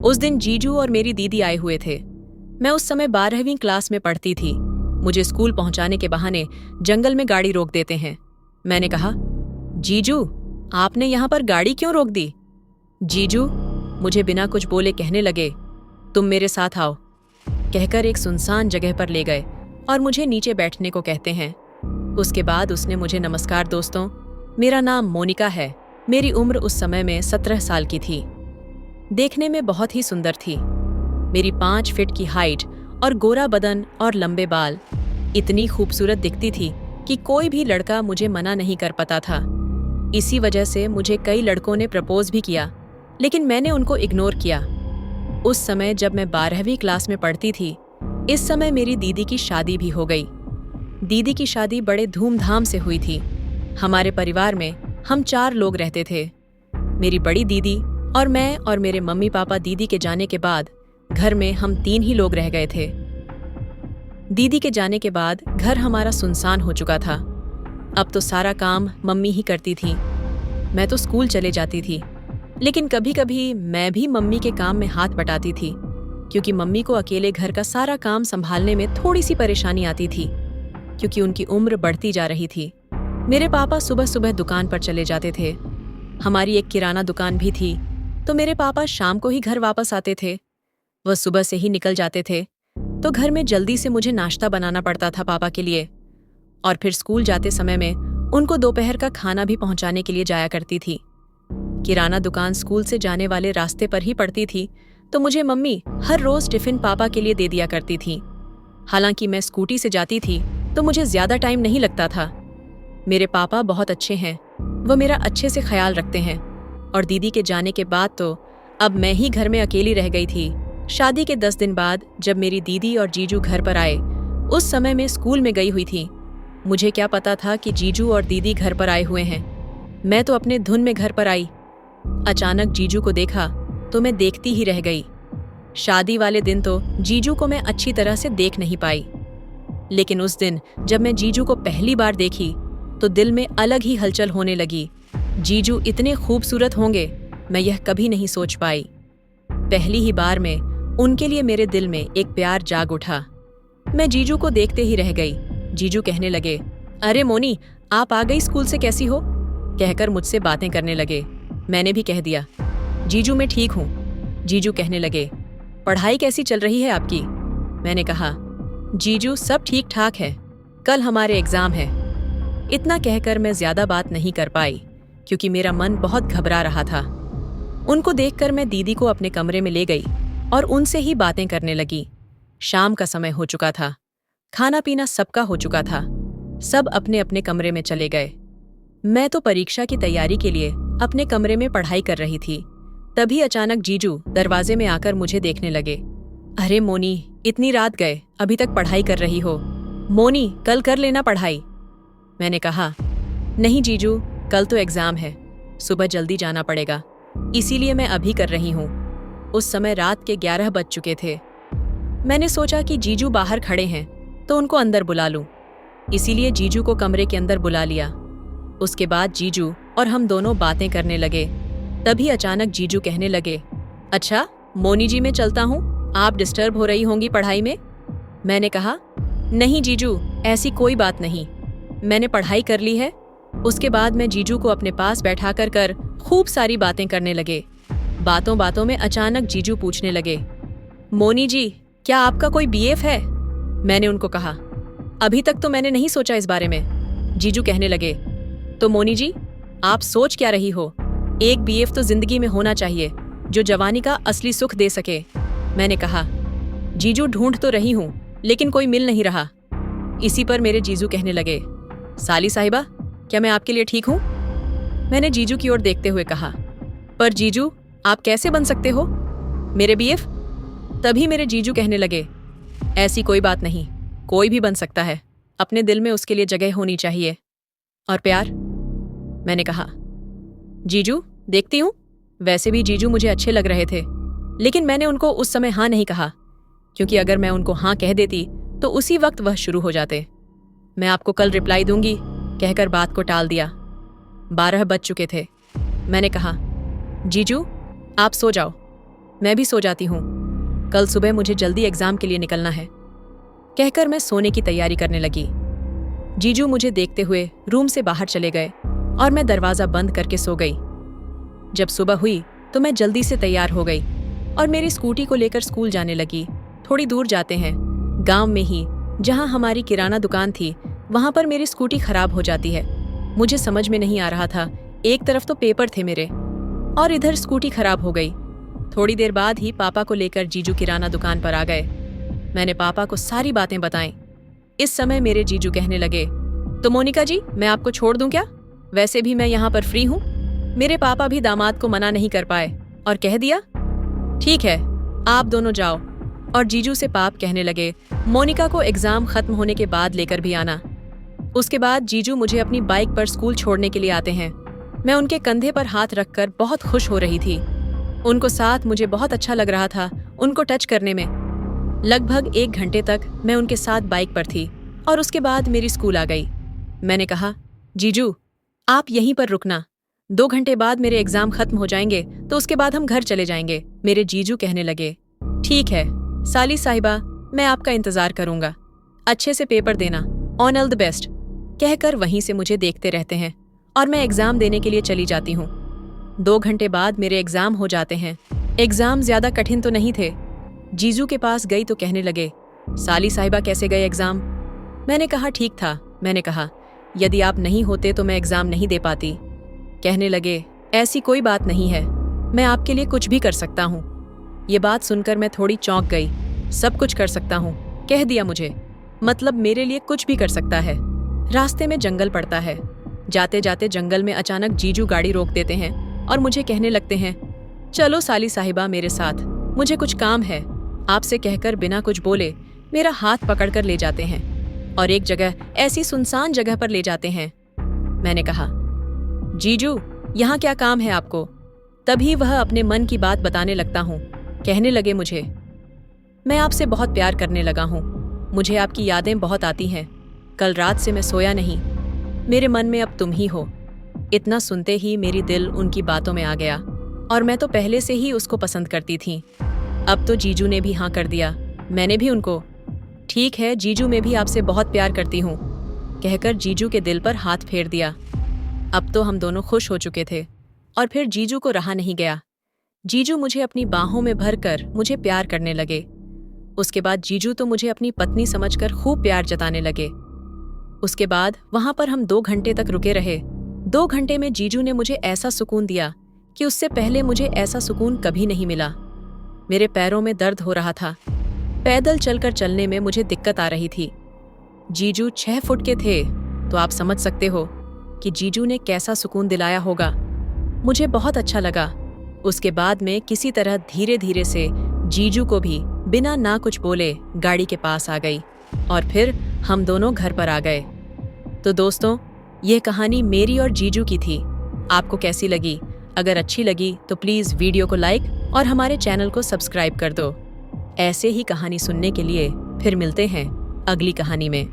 उस दिन जीजू और मेरी दीदी आए हुए थे। मैं उस समय 12वीं क्लास में पढ़ती थी। मुझे स्कूल पहुंचाने के बहाने जंगल में गाड़ी रोक देते हैं। मैंने कहा, जीजू, आपने यहाँ पर गाड़ी क्यों रोक दी? जीजू मुझे बिना कुछ बोले कहने लगे, तुम मेरे साथ आओ। कहकर एक सुनसान जगह पर ले गए और मुझे नीचे बैठने को कहते हैं। उसके बाद उसने मुझे, नमस्कार दोस्तों, मेरा नाम मोनिका है। मेरी उम्र उस समय में 17 साल की थी। देखने में बहुत ही सुंदर थी। मेरी 5 फीट की हाइट और गोरा बदन और लंबे बाल इतनी खूबसूरत दिखती थी कि कोई भी लड़का मुझे मना नहीं कर पाता था। इसी वजह से मुझे कई लड़कों ने प्रपोज भी किया, लेकिन मैंने उनको इग्नोर किया। उस समय जब मैं 12वीं क्लास में पढ़ती थी, इस समय मेरी दीदी की शादी भी हो गई। दीदी की शादी बड़े धूमधाम से हुई थी। हमारे परिवार में हम 4 लोग रहते थे। मेरी बड़ी दीदी और मैं और मेरे मम्मी पापा। दीदी के जाने के बाद घर में हम 3 ही लोग रह गए थे। दीदी के जाने के बाद घर हमारा सुनसान हो चुका था। अब तो सारा काम मम्मी ही करती थी। मैं तो स्कूल चले जाती थी, लेकिन कभी कभी मैं भी मम्मी के काम में हाथ बटाती थी, क्योंकि मम्मी को अकेले घर का सारा काम संभालने में थोड़ी सी परेशानी आती थी, क्योंकि उनकी उम्र बढ़ती जा रही थी। मेरे पापा सुबह सुबह दुकान पर चले जाते थे। हमारी एक किराना दुकान भी थी, तो मेरे पापा शाम को ही घर वापस आते थे। वह सुबह से ही निकल जाते थे, तो घर में जल्दी से मुझे नाश्ता बनाना पड़ता था पापा के लिए, और फिर स्कूल जाते समय में उनको दोपहर का खाना भी पहुंचाने के लिए जाया करती थी। किराना दुकान स्कूल से जाने वाले रास्ते पर ही पड़ती थी, तो मुझे मम्मी हर रोज टिफिन पापा के लिए दे दिया करती थी। हालांकि मैं स्कूटी से जाती थी, तो मुझे ज्यादा टाइम नहीं लगता था। मेरे पापा बहुत अच्छे हैं, वो मेरा अच्छे से ख्याल रखते हैं। और दीदी के जाने के बाद तो अब मैं ही घर में अकेली रह गई थी। शादी के 10 दिन बाद जब मेरी दीदी और जीजू घर पर आए, उस समय मैं स्कूल में गई हुई थी। मुझे क्या पता था कि जीजू और दीदी घर पर आए हुए हैं। मैं तो अपने धुन में घर पर आई। अचानक जीजू को देखा तो मैं देखती ही रह गई। शादी वाले दिन तो जीजू को मैं अच्छी तरह से देख नहीं पाई, लेकिन उस दिन जब मैं जीजू को पहली बार देखी तो दिल में अलग ही हलचल होने लगी। जीजू इतने खूबसूरत होंगे, मैं यह कभी नहीं सोच पाई। पहली ही बार में उनके लिए मेरे दिल में एक प्यार जाग उठा। मैं जीजू को देखते ही रह गई। जीजू कहने लगे, अरे मोनी, आप आ गई स्कूल से, कैसी हो? कहकर मुझसे बातें करने लगे। मैंने भी कह दिया, जीजू मैं ठीक हूँ। जीजू कहने लगे, पढ़ाई कैसी चल रही है आपकी? मैंने कहा, जीजू सब ठीक ठाक है, कल हमारे एग्जाम है। इतना कहकर मैं ज्यादा बात नहीं कर पाई, क्योंकि मेरा मन बहुत घबरा रहा था। उनको देखकर मैं दीदी को अपने कमरे में ले गई और उनसे ही बातें करने लगी। शाम का समय हो चुका था, खाना पीना सबका हो चुका था। सब अपने अपने कमरे में चले गए। मैं तो परीक्षा की तैयारी के लिए अपने कमरे में पढ़ाई कर रही थी। तभी अचानक जीजू दरवाजे में आकर मुझे देखने लगे। अरे मोनी, इतनी रात गए, अभी तक पढ़ाई कर रही हो? मोनी, कल कर लेना पढ़ाई। मैंने कहा, नहीं जीजू, कल तो एग्जाम है, सुबह जल्दी जाना पड़ेगा, इसीलिए मैं अभी कर रही हूँ। उस समय रात के 11 बज चुके थे। मैंने सोचा कि जीजू बाहर खड़े हैं तो उनको अंदर बुला लूं, इसीलिए जीजू को कमरे के अंदर बुला लिया। उसके बाद जीजू और हम दोनों बातें करने लगे। तभी अचानक जीजू कहने लगे, अच्छा मोनी जी, मैं चलता हूँ, आप डिस्टर्ब हो रही होंगी पढ़ाई में। मैंने कहा, नहीं जीजू, ऐसी कोई बात नहीं, मैंने पढ़ाई कर ली है। उसके बाद मैं जीजू को अपने पास बैठा कर खूब सारी बातें करने लगे। बातों बातों में अचानक जीजू पूछने लगे, मोनी जी, क्या आपका कोई बीएफ है? मैंने उनको कहा, अभी तक तो मैंने नहीं सोचा इस बारे में। जीजू कहने लगे, तो मोनी जी, आप सोच क्या रही हो? एक बीएफ तो जिंदगी में होना चाहिए, जो जवानी का असली सुख दे सके। मैंने कहा, जीजू ढूंढ तो रही हूँ, लेकिन कोई मिल नहीं रहा। इसी पर मेरे जीजू कहने लगे, साली साहिबा, क्या मैं आपके लिए ठीक हूँ? मैंने जीजू की ओर देखते हुए कहा, पर जीजू, आप कैसे बन सकते हो मेरे बीएफ? तभी मेरे जीजू कहने लगे, ऐसी कोई बात नहीं, कोई भी बन सकता है, अपने दिल में उसके लिए जगह होनी चाहिए। और प्यार? मैंने कहा, जीजू देखती हूँ। वैसे भी जीजू मुझे अच्छे लग रहे थे, लेकिन मैंने उनको उस समय हाँ नहीं कहा, क्योंकि अगर मैं उनको हाँ कह देती तो उसी वक्त वह शुरू हो जाते। मैं आपको कल रिप्लाई दूंगी कहकर बात को टाल दिया। 12 बज चुके थे। मैंने कहा, जीजू आप सो जाओ, मैं भी सो जाती हूँ, कल सुबह मुझे जल्दी एग्जाम के लिए निकलना है। कहकर मैं सोने की तैयारी करने लगी। जीजू मुझे देखते हुए रूम से बाहर चले गए और मैं दरवाजा बंद करके सो गई। जब सुबह हुई तो मैं जल्दी से तैयार हो गई और मेरी स्कूटी को लेकर स्कूल जाने लगी। थोड़ी दूर जाते हैं, गांव में ही जहां हमारी किराना दुकान थी, वहां पर मेरी स्कूटी खराब हो जाती है। मुझे समझ में नहीं आ रहा था, एक तरफ तो पेपर थे मेरे और इधर स्कूटी खराब हो गई। थोड़ी देर बाद ही पापा को लेकर जीजू किराना दुकान पर आ गए। मैंने पापा को सारी बातें बताईं। इस समय मेरे जीजू कहने लगे, तो मोनिका जी, मैं आपको छोड़ दूं क्या? वैसे भी मैं यहाँ पर फ्री हूँ। मेरे पापा भी दामाद को मना नहीं कर पाए और कह दिया, ठीक है, आप दोनों जाओ। और जीजू से पाप कहने लगे, मोनिका को एग्जाम खत्म होने के बाद लेकर भी आना। उसके बाद जीजू मुझे अपनी बाइक पर स्कूल छोड़ने के लिए आते हैं। मैं उनके कंधे पर हाथ रखकर बहुत खुश हो रही थी। उनको साथ मुझे बहुत अच्छा लग रहा था, उनको टच करने में। लगभग 1 घंटे तक मैं उनके साथ बाइक पर थी और उसके बाद मेरी स्कूल आ गई। मैंने कहा, जीजू आप यहीं पर रुकना, 2 घंटे बाद मेरे एग्जाम खत्म हो जाएंगे तो उसके बाद हम घर चले जाएंगे। मेरे जीजू कहने लगे, ठीक है साली साहिबा, मैं आपका इंतजार करूंगा, अच्छे से पेपर देना, ऑल द बेस्ट। कहकर वहीं से मुझे देखते रहते हैं और मैं एग्जाम देने के लिए चली जाती हूँ। 2 घंटे बाद मेरे एग्जाम हो जाते हैं। एग्जाम ज्यादा कठिन तो नहीं थे। जीजू के पास गई तो कहने लगे, साली साहिबा कैसे गए एग्जाम? मैंने कहा, ठीक था। मैंने कहा, यदि आप नहीं होते तो मैं एग्जाम नहीं दे पाती। कहने लगे, ऐसी कोई बात नहीं है, मैं आपके लिए कुछ भी कर सकता हूँ। ये बात सुनकर मैं थोड़ी चौंक गई। सब कुछ कर सकता हूँ कह दिया मुझे, मतलब मेरे लिए कुछ भी कर सकता है। रास्ते में जंगल पड़ता है। जाते जाते जंगल में अचानक जीजू गाड़ी रोक देते हैं और मुझे कहने लगते हैं, चलो साली साहिबा मेरे साथ, मुझे कुछ काम है आपसे। कहकर बिना कुछ बोले मेरा हाथ पकड़कर ले जाते हैं और एक जगह, ऐसी सुनसान जगह पर ले जाते हैं। मैंने कहा, जीजू यहाँ क्या काम है आपको? तभी वह अपने मन की बात बताने लगता हूँ। कहने लगे मुझे, मैं आपसे बहुत प्यार करने लगा हूँ, मुझे आपकी यादें बहुत आती हैं। कल रात से मैं सोया नहीं, मेरे मन में अब तुम ही हो। इतना सुनते ही मेरी दिल उनकी बातों में आ गया और मैं तो पहले से ही उसको पसंद करती थी। अब तो जीजू ने भी हाँ कर दिया। मैंने भी उनको, ठीक है जीजू, मैं भी आपसे बहुत प्यार करती हूँ कहकर जीजू के दिल पर हाथ फेर दिया। अब तो हम दोनों खुश हो चुके थे और फिर जीजू को रहा नहीं गया। जीजू मुझे अपनी बाहों में भरकर मुझे प्यार करने लगे। उसके बाद जीजू तो मुझे अपनी पत्नी समझकर खूब प्यार जताने लगे। उसके बाद वहां पर हम 2 घंटे तक रुके रहे। 2 घंटे में जीजू ने मुझे ऐसा सुकून दिया कि उससे पहले मुझे ऐसा सुकून कभी नहीं मिला। मेरे पैरों में दर्द हो रहा था, पैदल चलकर चलने में मुझे दिक्कत आ रही थी। जीजू 6 फुट के थे, तो आप समझ सकते हो कि जीजू ने कैसा सुकून दिलाया होगा। मुझे बहुत अच्छा लगा। उसके बाद में किसी तरह धीरे धीरे से जीजू को भी बिना ना कुछ बोले गाड़ी के पास आ गई और फिर हम दोनों घर पर आ गए। तो दोस्तों, ये कहानी मेरी और जीजू की थी। आपको कैसी लगी? अगर अच्छी लगी तो प्लीज़ वीडियो को लाइक और हमारे चैनल को सब्सक्राइब कर दो। ऐसे ही कहानी सुनने के लिए फिर मिलते हैं अगली कहानी में।